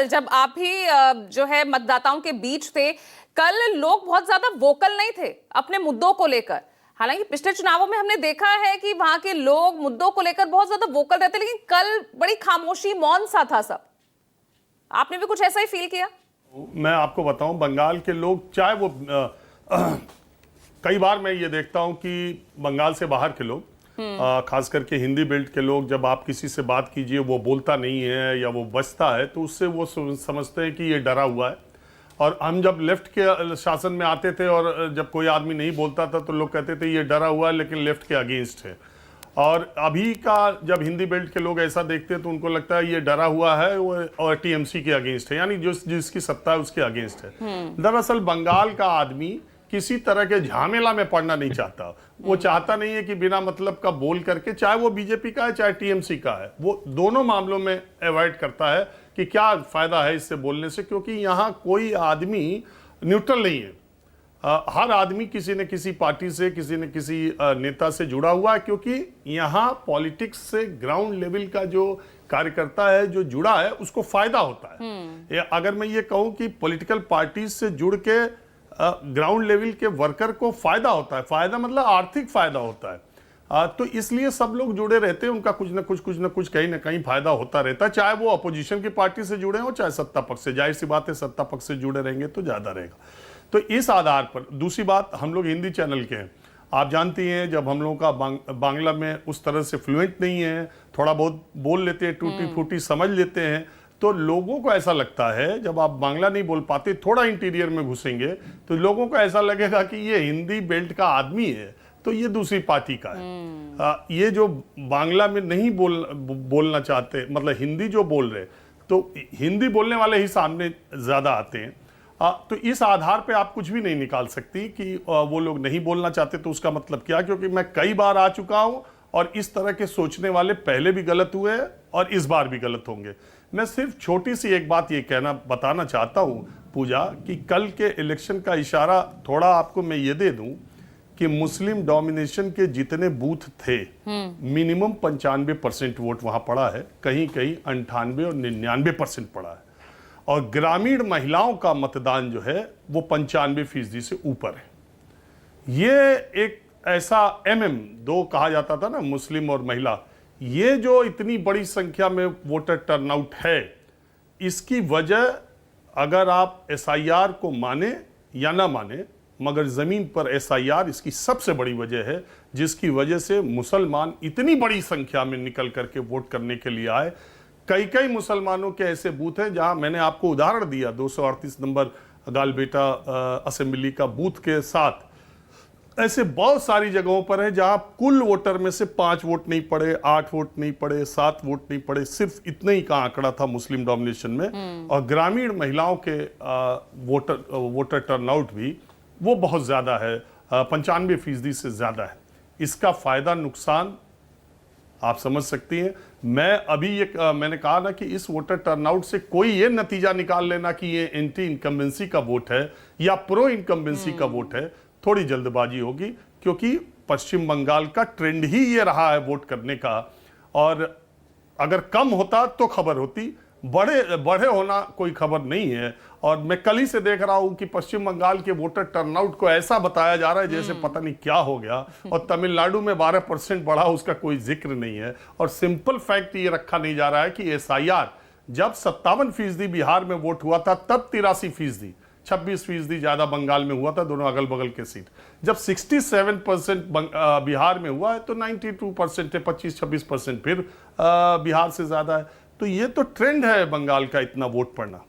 जब आप भी जो है मतदाताओं के बीच थे, कल लोग बहुत ज्यादा वोकल नहीं थे अपने मुद्दों को लेकर। हालांकि पिछले चुनावों में हमने देखा है कि वहां के लोग मुद्दों को लेकर बहुत ज्यादा वोकल रहते, लेकिन कल बड़ी खामोशी, मौन सा था सब। आपने भी कुछ ऐसा ही फील किया? मैं आपको बताऊं, बंगाल के लोग चाहे वो कई बार मैं ये देखता हूं कि बंगाल से बाहर के लोग, खास करके हिंदी बेल्ट के लोग, जब आप किसी से बात कीजिए वो बोलता नहीं है या वो बचता है तो उससे वो समझते हैं कि ये डरा हुआ है। और हम जब लेफ्ट के शासन में आते थे और जब कोई आदमी नहीं बोलता था तो लोग कहते थे ये डरा हुआ है लेकिन लेफ्ट के अगेंस्ट है। और अभी का जब हिंदी बेल्ट के लोग ऐसा देखते हैं तो उनको लगता है ये डरा हुआ है और टीएमसी के अगेंस्ट है, यानी जो जिसकी सत्ता है उसके अगेंस्ट है। दरअसल बंगाल का आदमी किसी तरह के झमेला में पड़ना नहीं चाहता। वो चाहता नहीं है कि बिना मतलब का बोल करके, चाहे वो बीजेपी का है चाहे टीएमसी का है, वो दोनों मामलों में अवॉइड करता है कि क्या फायदा है इससे बोलने से, क्योंकि यहाँ कोई आदमी न्यूट्रल नहीं है। हर आदमी किसी न किसी पार्टी से, किसी न किसी नेता से जुड़ा हुआ है, क्योंकि यहाँ पॉलिटिक्स से ग्राउंड लेवल का जो कार्यकर्ता है जो जुड़ा है उसको फायदा होता है। अगर मैं ये कहूँ कि पॉलिटिकल पार्टी से जुड़ के ग्राउंड लेवल के वर्कर को फायदा होता है, फायदा मतलब आर्थिक फायदा होता है, तो इसलिए सब लोग जुड़े रहते हैं, उनका कुछ ना कुछ कहीं ना कहीं फायदा होता रहता है, चाहे वो अपोजिशन की पार्टी से जुड़े हो चाहे सत्ता पक्ष से। जाहिर सी बात है सत्ता पक्ष से जुड़े रहेंगे तो ज्यादा रहेगा। तो इस आधार पर दूसरी बात, हम लोग हिंदी चैनल के हैं, आप जानती हैं जब हम लोगों का बांग्ला में उस तरह से फ्लुएंट नहीं है, थोड़ा बहुत बोल लेते हैं, टूटी फूटी समझ लेते हैं, तो लोगों को ऐसा लगता है जब आप बांग्ला नहीं बोल पाते, थोड़ा इंटीरियर में घुसेंगे तो लोगों को ऐसा लगेगा कि ये हिंदी बेल्ट का आदमी है तो ये दूसरी पार्टी का है। ये जो बांग्ला में नहीं बोलना चाहते, मतलब हिंदी जो बोल रहे, तो हिंदी बोलने वाले ही सामने ज्यादा आते हैं। तो इस आधार पे आप कुछ भी नहीं निकाल सकती कि वो लोग नहीं बोलना चाहते तो उसका मतलब क्या, क्योंकि मैं कई बार आ चुका हूं और इस तरह के सोचने वाले पहले भी गलत हुए हैं और इस बार भी गलत होंगे। मैं सिर्फ छोटी सी एक बात ये बताना चाहता हूं पूजा, कि कल के इलेक्शन का इशारा थोड़ा आपको मैं ये दे दूं कि मुस्लिम डोमिनेशन के जितने बूथ थे, मिनिमम 95% वोट वहां पड़ा है, कहीं कहीं 98 और 99% पड़ा है। और ग्रामीण महिलाओं का मतदान जो है वो 95% से ऊपर है। ये एक ऐसा MM2 कहा जाता था ना, मुस्लिम और महिला, ये जो इतनी बड़ी संख्या में वोटर टर्नआउट है, इसकी वजह अगर आप SIR को माने या ना माने, मगर जमीन पर SIR इसकी सबसे बड़ी वजह है, जिसकी वजह से मुसलमान इतनी बड़ी संख्या में निकल करके वोट करने के लिए आए। कई मुसलमानों के ऐसे बूथ हैं जहां मैंने आपको उदाहरण दिया, 238 नंबर गालबेटा असेंबली का बूथ के साथ, ऐसे बहुत सारी जगहों पर है जहां कुल वोटर में से 5 वोट नहीं पड़े, 8 वोट नहीं पड़े, 7 वोट नहीं पड़े, सिर्फ इतना ही का आंकड़ा था मुस्लिम डोमिनेशन में। और ग्रामीण महिलाओं के वोटर टर्नआउट भी वो बहुत ज्यादा है, 95% से ज्यादा है। इसका फायदा नुकसान आप समझ सकती हैं। मैं अभी मैंने कहा ना कि इस वोटर टर्नआउट से कोई ये नतीजा निकाल लेना कि ये एंटी इनकम्बेंसी का वोट है या प्रो इनकम्बेंसी का वोट है, थोड़ी जल्दबाजी होगी, क्योंकि पश्चिम बंगाल का ट्रेंड ही ये रहा है वोट करने का। और अगर कम होता तो खबर होती, बड़े होना कोई खबर नहीं है। और मैं कल ही से देख रहा हूं कि पश्चिम बंगाल के वोटर टर्नआउट को ऐसा बताया जा रहा है जैसे पता नहीं क्या हो गया, और तमिलनाडु में 12% बढ़ा, उसका कोई जिक्र नहीं है। और सिंपल फैक्ट ये रखा नहीं जा रहा है कि SIR जब 57% बिहार में वोट हुआ था तब 83%, 26% ज्यादा बंगाल में हुआ था, दोनों अगल बगल के सीट। जब 67% बिहार में हुआ है तो 92% है, 25-26% फिर बिहार से ज्यादा है। तो ये तो ट्रेंड है बंगाल का इतना वोट पड़ना।